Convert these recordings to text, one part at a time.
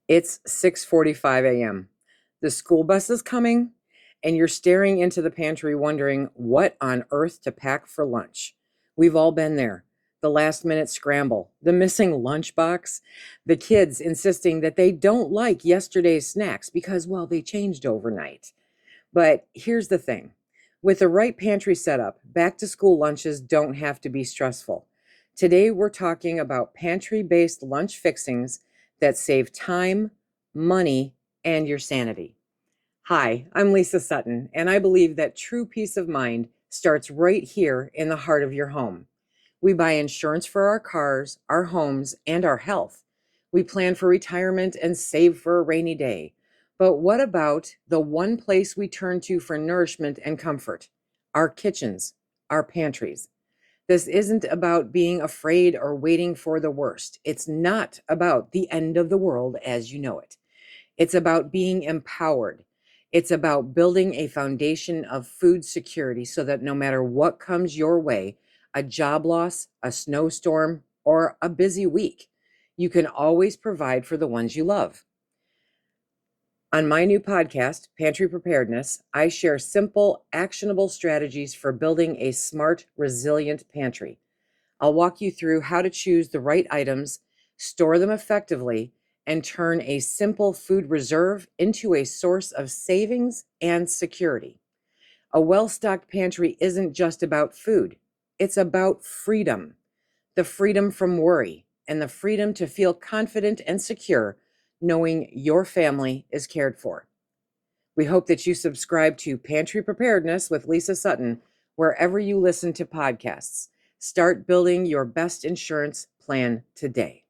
It's 6:45 a.m. The school bus is coming, and you're staring into the pantry wondering what on earth to pack for lunch. We've all been there. The last minute scramble, the missing lunchbox, the kids insisting that they don't like yesterday's snacks because, well, they changed overnight. But here's the thing. With the right pantry setup, back to school lunches don't have to be stressful. Today, we're talking about pantry based lunch fixings that save time, money, and your sanity. Hi, I'm Lisa Sutton, and I believe that true peace of mind starts right here in the heart of your home. We buy insurance for our cars, our homes, and our health. We plan for retirement and save for a rainy day. But what about the one place we turn to for nourishment and comfort? Our kitchens, our pantries. This isn't about being afraid or waiting for the worst. It's not about the end of the world as you know it. It's about being empowered. It's about building a foundation of food security so that no matter what comes your way, a job loss, a snowstorm, or a busy week, you can always provide for the ones you love. On my new podcast, Pantry Preparedness, I share simple, actionable strategies for building a smart, resilient pantry. I'll walk you through how to choose the right items, store them effectively, and turn a simple food reserve into a source of savings and security. A well-stocked pantry isn't just about food. It's about freedom. The freedom from worry and the freedom to feel confident and secure knowing your family is cared for. We hope that you subscribe to Pantry Preparedness with Lisa Sutton wherever you listen to podcasts. Start building your best insurance plan today.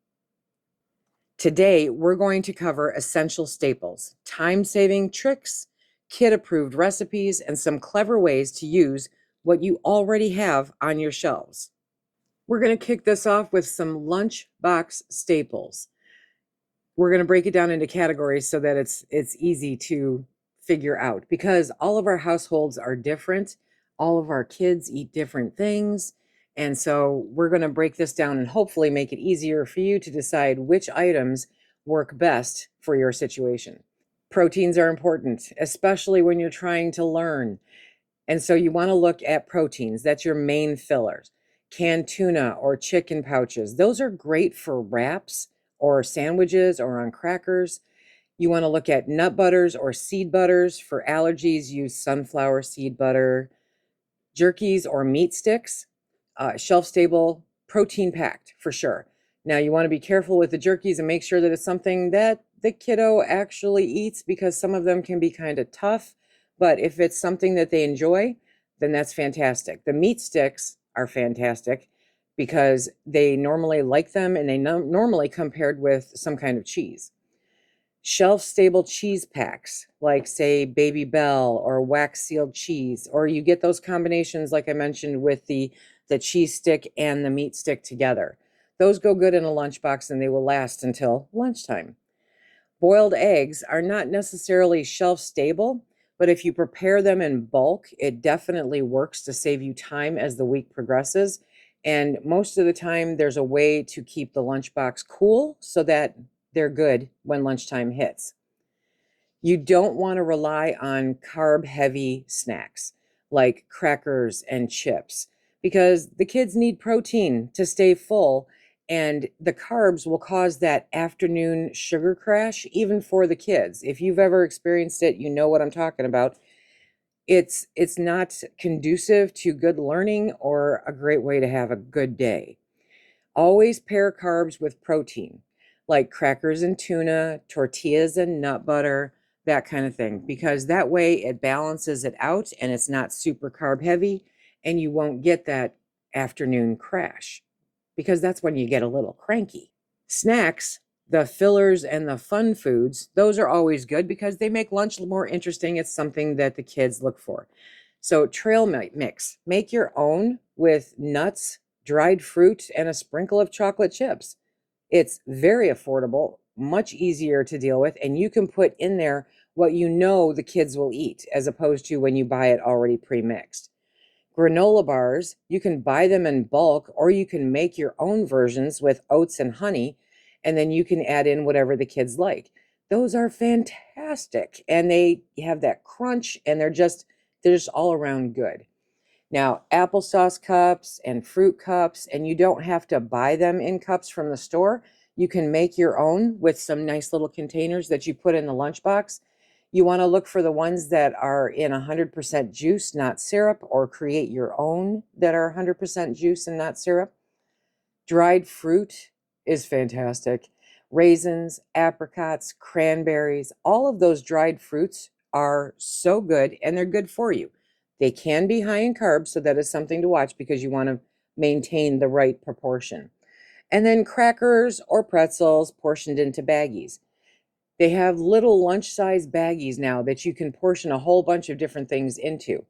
Today, we're going to cover essential staples, time-saving tricks, kid-approved recipes, and some clever ways to use what you already have on your shelves. We're going to kick this off with some lunchbox staples. We're going to break it down into categories so that it's easy to figure out because all of our households are different. All of our kids eat different things. And so we're going to break this down and hopefully make it easier for you to decide which items work best for your situation. Proteins are important, especially when you're trying to learn. And so you want to look at proteins. That's your main fillers. Canned tuna or chicken pouches. Those are great for wraps or sandwiches or on crackers. You want to look at nut butters or seed butters. For allergies, use sunflower seed butter. Jerkies or meat sticks, shelf-stable, protein-packed for sure. Now, you want to be careful with the jerkies and make sure that it's something that the kiddo actually eats because some of them can be kind of tough. But if it's something that they enjoy, then that's fantastic. The meat sticks are fantastic because they normally like them and they normally come paired with some kind of cheese. Shelf-stable cheese packs, like say Baby Bell or wax-sealed cheese, or you get those combinations like I mentioned with the cheese stick and the meat stick together. Those go good in a lunchbox and they will last until lunchtime. Boiled eggs are not necessarily shelf-stable, but if you prepare them in bulk, it definitely works to save you time as the week progresses. And most of the time, there's a way to keep the lunchbox cool so that they're good when lunchtime hits. You don't want to rely on carb-heavy snacks like crackers and chips because the kids need protein to stay full, and the carbs will cause that afternoon sugar crash even for the kids. If you've ever experienced it, you know what I'm talking about. It's not conducive to good learning or a great way to have a good day. Always pair carbs with protein, like crackers and tuna, tortillas and nut butter, that kind of thing, because that way it balances it out and it's not super carb heavy and you won't get that afternoon crash because that's when you get a little cranky. Snacks, the fillers and the fun foods, those are always good because they make lunch more interesting. It's something that the kids look for. So trail mix, make your own with nuts, dried fruit, and a sprinkle of chocolate chips. It's very affordable, much easier to deal with, and you can put in there what you know the kids will eat as opposed to when you buy it already pre-mixed. Granola bars, you can buy them in bulk or you can make your own versions with oats and honey, and then you can add in whatever the kids like. Those are fantastic. And they have that crunch and they're just all around good. Now, applesauce cups and fruit cups, and you don't have to buy them in cups from the store. You can make your own with some nice little containers that you put in the lunchbox. You want to look for the ones that are in 100% juice, not syrup, or create your own that are 100% juice and not syrup. Dried fruit is fantastic. Raisins, apricots, cranberries, all of those dried fruits are so good and they're good for you. They can be high in carbs, so that is something to watch because you want to maintain the right proportion. And then crackers or pretzels portioned into baggies. They have little lunch-size baggies now that you can portion a whole bunch of different things into.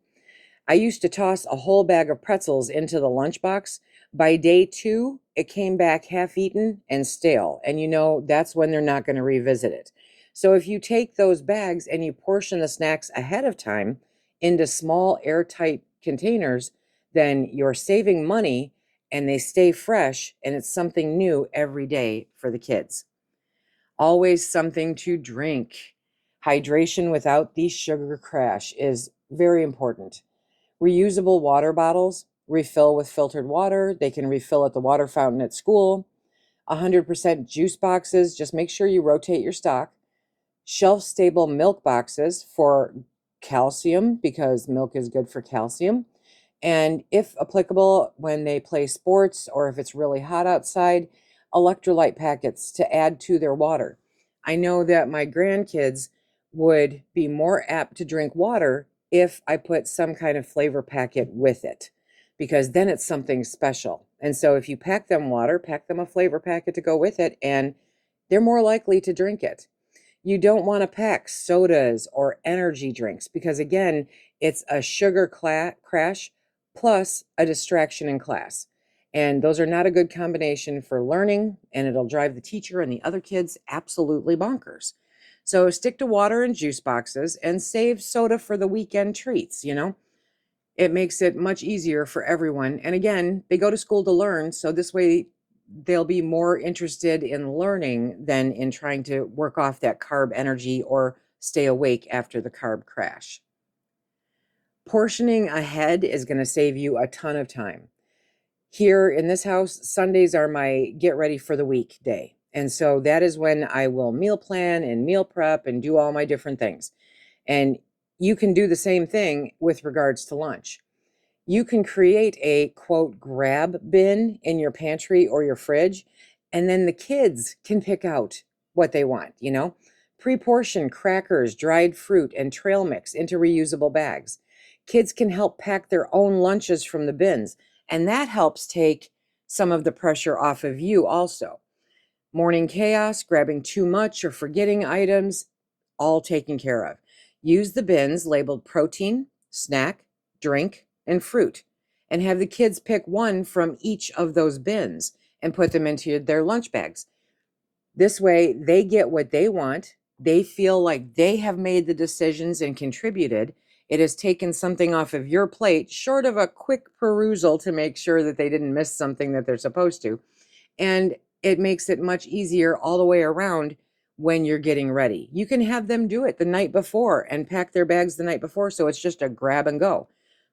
I used to toss a whole bag of pretzels into the lunchbox. By day 2, it came back half-eaten and stale, and that's when they're not going to revisit it. So if you take those bags and you portion the snacks ahead of time into small airtight containers, then you're saving money and they stay fresh, and it's something new every day for the kids. Always something to drink. Hydration without the sugar crash is very important. Reusable water bottles refill with filtered water. They can refill at the water fountain at school. 100% juice boxes, just make sure you rotate your stock. Shelf-stable milk boxes for calcium, because milk is good for calcium. And if applicable, when they play sports or if it's really hot outside, electrolyte packets to add to their water. I know that my grandkids would be more apt to drink water if I put some kind of flavor packet with it, because then it's something special. And so if you pack them water, pack them a flavor packet to go with it, and they're more likely to drink it. You don't want to pack sodas or energy drinks because, again, it's a sugar crash plus a distraction in class. And those are not a good combination for learning, and it'll drive the teacher and the other kids absolutely bonkers. So stick to water and juice boxes and save soda for the weekend treats. It makes it much easier for everyone. And again, they go to school to learn, so this way they'll be more interested in learning than in trying to work off that carb energy or stay awake after the carb crash. Portioning ahead is going to save you a ton of time. Here in this house, Sundays are my get ready for the week day. And so that is when I will meal plan and meal prep and do all my different things. And you can do the same thing with regards to lunch. You can create a quote grab bin in your pantry or your fridge, and then the kids can pick out what they want, Pre-portion crackers, dried fruit, and trail mix into reusable bags. Kids can help pack their own lunches from the bins, and that helps take some of the pressure off of you also. Morning chaos, grabbing too much or forgetting items, all taken care of. Use the bins labeled protein, snack, drink, and fruit, and have the kids pick one from each of those bins and put them into their lunch bags. This way, they get what they want. They feel like they have made the decisions and contributed. It has taken something off of your plate, short of a quick perusal to make sure that they didn't miss something that they're supposed to. And it makes it much easier all the way around when you're getting ready. You can have them do it the night before and pack their bags the night before, so it's just a grab and go.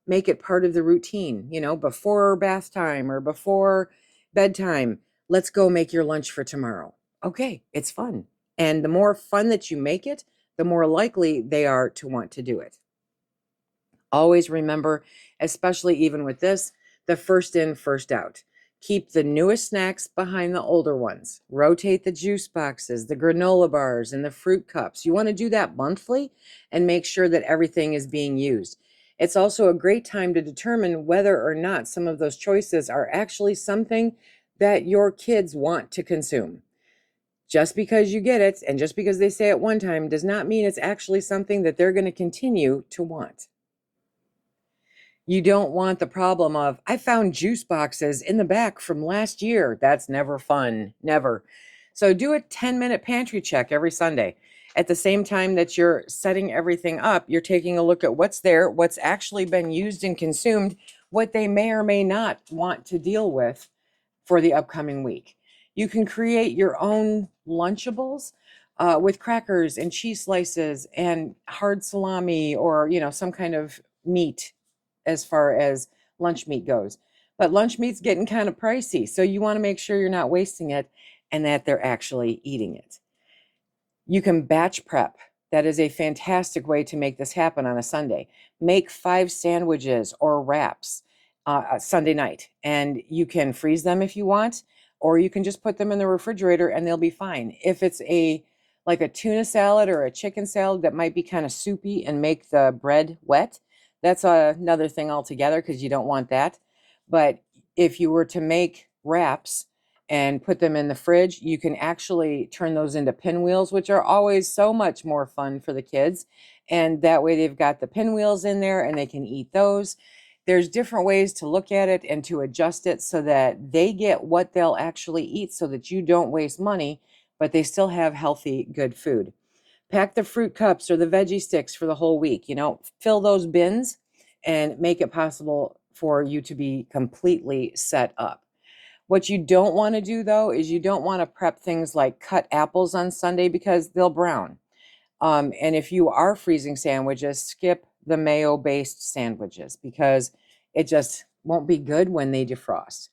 Make it part of the routine, before bath time or before bedtime. Let's go make your lunch for tomorrow. Okay, it's fun. And the more fun that you make it, the more likely they are to want to do it. Always remember, especially even with this, the first in, first out. Keep the newest snacks behind the older ones. Rotate the juice boxes, the granola bars, and the fruit cups. You want to do that monthly and make sure that everything is being used. It's also a great time to determine whether or not some of those choices are actually something that your kids want to consume. Just because you get it and just because they say it one time does not mean it's actually something that they're going to continue to want. You don't want the problem of, I found juice boxes in the back from last year. That's never fun, never. So do a 10-minute pantry check every Sunday. At the same time that you're setting everything up, you're taking a look at what's there, what's actually been used and consumed, what they may or may not want to deal with for the upcoming week. You can create your own Lunchables with crackers and cheese slices and hard salami, or, some kind of meat as far as lunch meat goes. But lunch meat's getting kind of pricey, so you want to make sure you're not wasting it and that they're actually eating it. You can batch prep. That is a fantastic way to make this happen on a Sunday. Make 5 sandwiches or wraps Sunday night, and you can freeze them if you want, or you can just put them in the refrigerator and they'll be fine. If it's like a tuna salad or a chicken salad that might be kind of soupy and make the bread wet, that's another thing altogether, because you don't want that. But if you were to make wraps and put them in the fridge, you can actually turn those into pinwheels, which are always so much more fun for the kids. And that way they've got the pinwheels in there and they can eat those. There's different ways to look at it and to adjust it so that they get what they'll actually eat, so that you don't waste money, but they still have healthy, good food. Pack the fruit cups or the veggie sticks for the whole week. Fill those bins and make it possible for you to be completely set up. What you don't want to do, though, is you don't want to prep things like cut apples on Sunday, because they'll brown. And if you are freezing sandwiches, skip the mayo-based sandwiches, because it just won't be good when they defrost.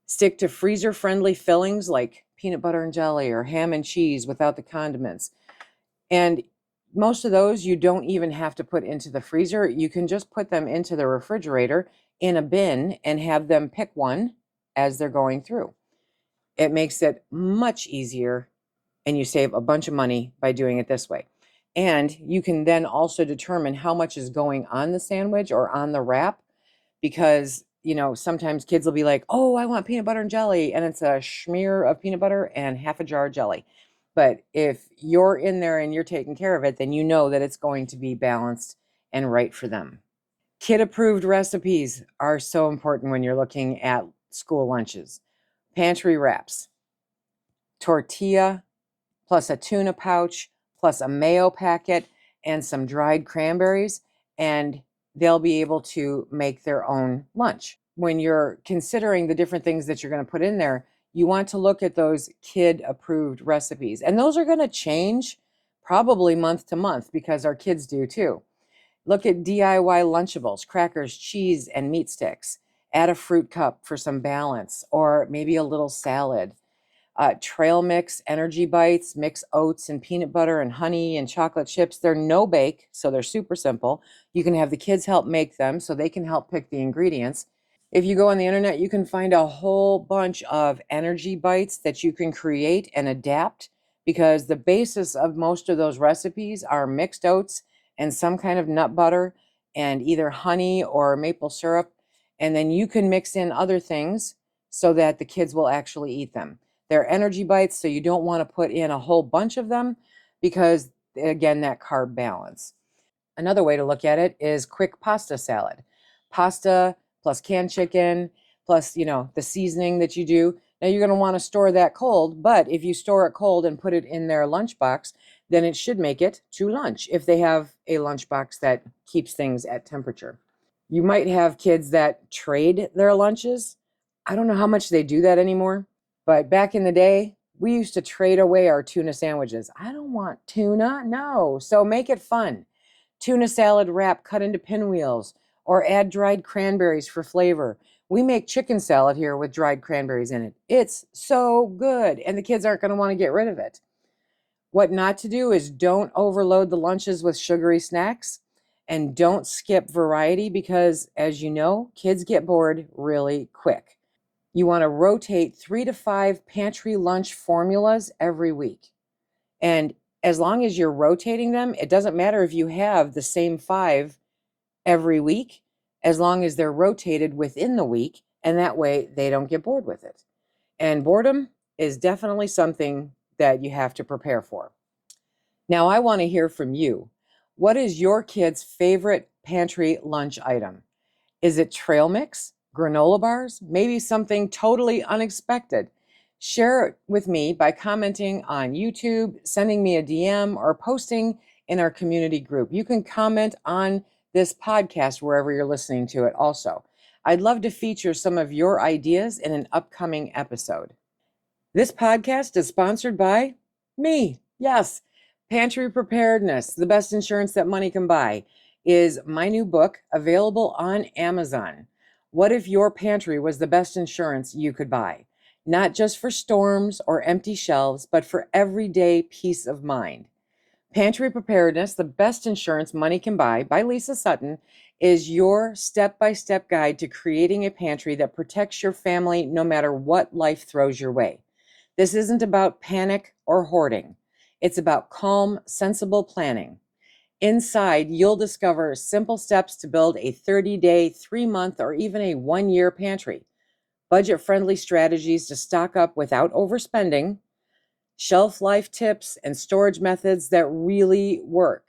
Stick to freezer-friendly fillings like peanut butter and jelly or ham and cheese without the condiments. And most of those you don't even have to put into the freezer. You can just put them into the refrigerator in a bin and have them pick one as they're going through. It makes it much easier, and you save a bunch of money by doing it this way. And you can then also determine how much is going on the sandwich or on the wrap, because, sometimes kids will be like, oh, I want peanut butter and jelly, and it's a smear of peanut butter and half a jar of jelly. But if you're in there and you're taking care of it, then you know that it's going to be balanced and right for them. Kid-approved recipes are so important when you're looking at school lunches. Pantry wraps, tortilla, plus a tuna pouch, plus a mayo packet, and some dried cranberries, and they'll be able to make their own lunch. When you're considering the different things that you're going to put in there, you want to look at those kid-approved recipes. And those are going to change probably month to month, because our kids do too. Look at DIY Lunchables, crackers, cheese, and meat sticks. Add a fruit cup for some balance, or maybe a little salad. Trail mix energy bites, mix oats and peanut butter and honey and chocolate chips. They're no bake, so they're super simple. You can have the kids help make them so they can help pick the ingredients. If you go on the internet, you can find a whole bunch of energy bites that you can create and adapt, because the basis of most of those recipes are mixed oats and some kind of nut butter and either honey or maple syrup. And then you can mix in other things so that the kids will actually eat them. They're energy bites, so you don't want to put in a whole bunch of them, because, again, that carb balance. Another way to look at it is quick pasta salad. Pasta plus canned chicken plus, the seasoning that you do. Now, you're going to want to store that cold, but if you store it cold and put it in their lunchbox, then it should make it to lunch if they have a lunchbox that keeps things at temperature. You might have kids that trade their lunches. I don't know how much they do that anymore. But back in the day, we used to trade away our tuna sandwiches. I don't want tuna. No. So make it fun. Tuna salad wrap cut into pinwheels, or add dried cranberries for flavor. We make chicken salad here with dried cranberries in it. It's so good, and the kids aren't going to want to get rid of it. What not to do is don't overload the lunches with sugary snacks, and don't skip variety, because, as you know, kids get bored really quick. You want to rotate 3 to 5 pantry lunch formulas every week. And as long as you're rotating them, it doesn't matter if you have the same 5 every week, as long as they're rotated within the week, and that way they don't get bored with it. And boredom is definitely something that you have to prepare for. Now, I want to hear from you. What is your kid's favorite pantry lunch item? Is it trail mix, granola bars, maybe something totally unexpected? Share it with me by commenting on YouTube, sending me a DM, or posting in our community group. You can comment on this podcast wherever you're listening to it also. I'd love to feature some of your ideas in an upcoming episode. This podcast is sponsored by Me, yes. Pantry Preparedness, the best insurance that money can buy, is my new book available on Amazon. What if your pantry was the best insurance you could buy? Not just for storms or empty shelves, but for everyday peace of mind. Pantry Preparedness, the best insurance money can buy, by Lisa Sutton, is your step by step guide to creating a pantry that protects your family no matter what life throws your way. This isn't about panic or hoarding, it's about calm, sensible planning. Inside, you'll discover simple steps to build a 30-day, 3-month, or even a 1-year pantry, budget friendly strategies to stock up without overspending, shelf life tips and storage methods that really work,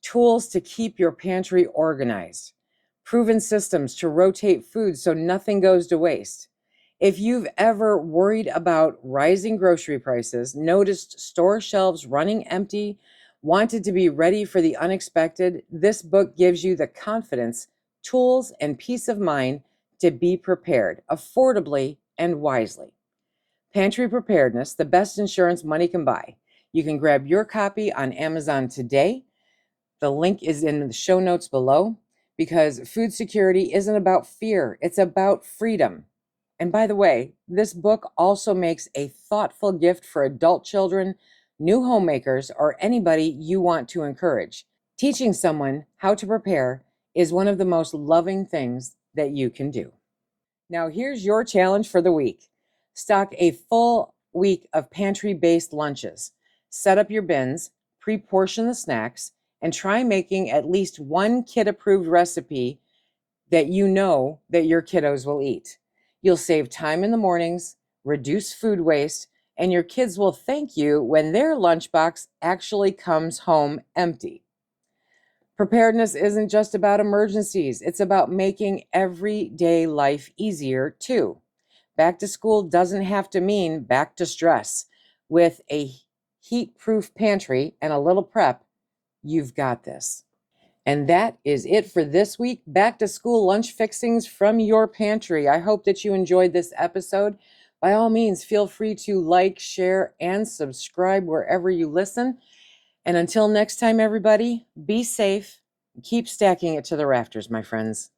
tools to keep your pantry organized, proven systems to rotate food so nothing goes to waste. If you've ever worried about rising grocery prices, noticed store shelves running empty, wanted to be ready for the unexpected, this book gives you the confidence, tools, and peace of mind to be prepared affordably and wisely. Pantry Preparedness, the best insurance money can buy. You can grab your copy on Amazon today. The link is in the show notes below, because food security isn't about fear, it's about freedom. And by the way, this book also makes a thoughtful gift for adult children, new homemakers, or anybody you want to encourage. Teaching someone how to prepare is one of the most loving things that you can do. Now, here's your challenge for the week. Stock a full week of pantry-based lunches. Set up your bins, pre-portion the snacks, and try making at least one kid-approved recipe that you know that your kiddos will eat. You'll save time in the mornings, reduce food waste, and your kids will thank you when their lunchbox actually comes home empty. Preparedness isn't just about emergencies, it's about making everyday life easier too. Back to school doesn't have to mean back to stress. With a heat-proof pantry and a little prep, you've got this. And that is it for this week. Back to school lunch fixings from your pantry. I hope that you enjoyed this episode. By all means, feel free to like, share, and subscribe wherever you listen. And until next time, everybody, be safe. Keep stacking it to the rafters, my friends.